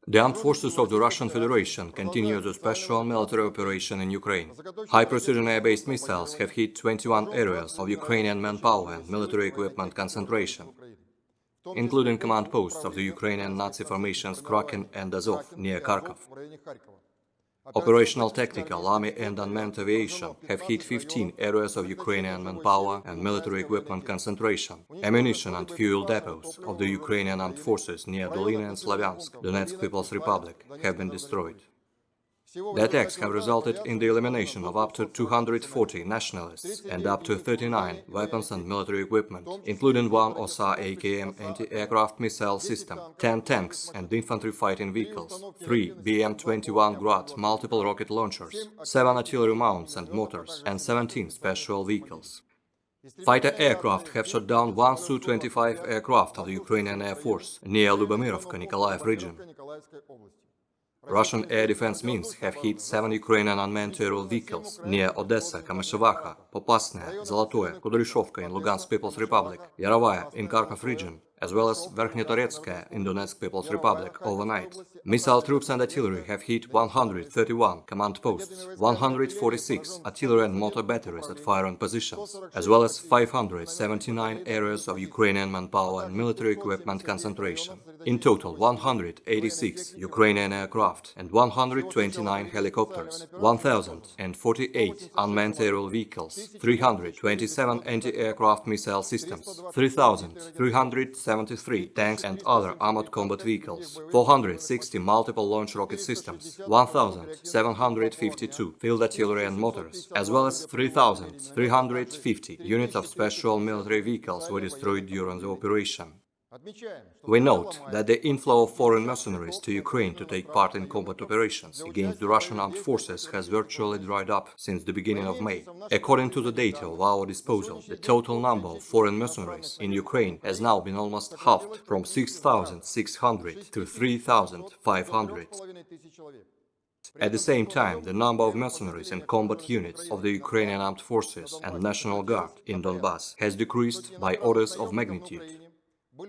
The armed forces of the Russian Federation continue the special military operation in Ukraine. High-precision air-based missiles have hit 21 areas of Ukrainian manpower and military equipment concentration, including command posts of the Ukrainian Nazi formations Kraken and Azov near Kharkov. Operational tactical, army and unmanned aviation have hit 15 areas of Ukrainian manpower and military equipment concentration. Ammunition and fuel depots of the Ukrainian armed forces near Dolina and Slavyansk, Donetsk People's Republic, have been destroyed. The attacks have resulted in the elimination of up to 240 nationalists and up to 39 weapons and military equipment, including one OSA AKM anti-aircraft missile system, 10 tanks and infantry fighting vehicles, 3 BM-21 Grad multiple rocket launchers, 7 artillery mounts and mortars, and 17 special vehicles. Fighter aircraft have shot down 1 Su-25 aircraft of the Ukrainian Air Force near Lubomirovka, Nikolaev Region. Russian air defense means have hit 7 Ukrainian unmanned aerial vehicles near Odessa, Kamyshevakha, Popasnaya, Zolotoe, Kudryashovka in Lugansk People's Republic, Yarovaya in Kharkov Region, as well as Verkhnetoretskoe in Donetsk People's Republic overnight. Missile troops and artillery have hit 131 command posts, 146 artillery and mortar batteries at firing positions, as well as 579 areas of Ukrainian manpower and military equipment concentration. In total, 186 Ukrainian aircraft and 129 helicopters, 1,048 unmanned aerial vehicles, 327 anti-aircraft missile systems, 3,373 tanks and other armored combat vehicles, 460 multiple launch rocket systems, 1,752 field artillery and mortars, as well as 3,350 units of special military vehicles were destroyed during the operation. We note that the inflow of foreign mercenaries to Ukraine to take part in combat operations against the Russian armed forces has virtually dried up since the beginning of May. According to the data of our disposal, the total number of foreign mercenaries in Ukraine has now been almost halved from 6,600 to 3,500. At the same time, the number of mercenaries and combat units of the Ukrainian armed forces and National Guard in Donbass has decreased by orders of magnitude.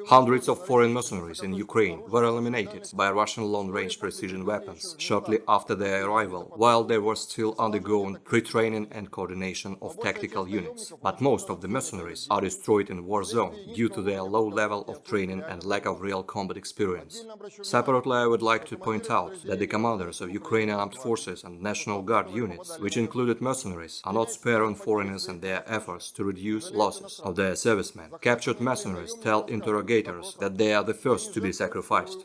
Hundreds of foreign mercenaries in Ukraine were eliminated by Russian long-range precision weapons shortly after their arrival, while they were still undergoing pre-training and coordination of tactical units. But most of the mercenaries are destroyed in war zone due to their low level of training and lack of real combat experience. Separately, I would like to point out that the commanders of Ukrainian armed forces and National Guard units, which included mercenaries, are not sparing foreigners in their efforts to reduce losses of their servicemen. Captured mercenaries tell interrogators that they are the first to be sacrificed.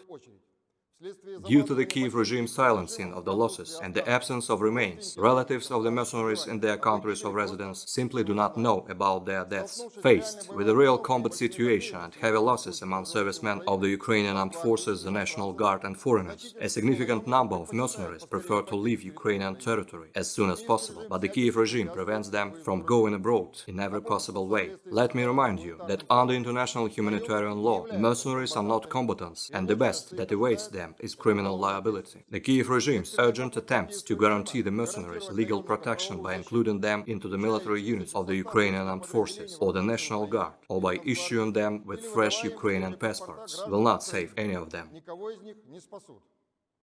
Due to the Kiev regime silencing of the losses and the absence of remains, relatives of the mercenaries in their countries of residence simply do not know about their deaths. Faced with a real combat situation and heavy losses among servicemen of the Ukrainian armed forces, the National Guard and foreigners, a significant number of mercenaries prefer to leave Ukrainian territory as soon as possible, but the Kiev regime prevents them from going abroad in every possible way. Let me remind you that under international humanitarian law, mercenaries are not combatants, and the best that awaits them is criminal liability. The Kiev regime's urgent attempts to guarantee the mercenaries legal protection by including them into the military units of the Ukrainian armed forces or the National Guard, or by issuing them with fresh Ukrainian passports, will not save any of them.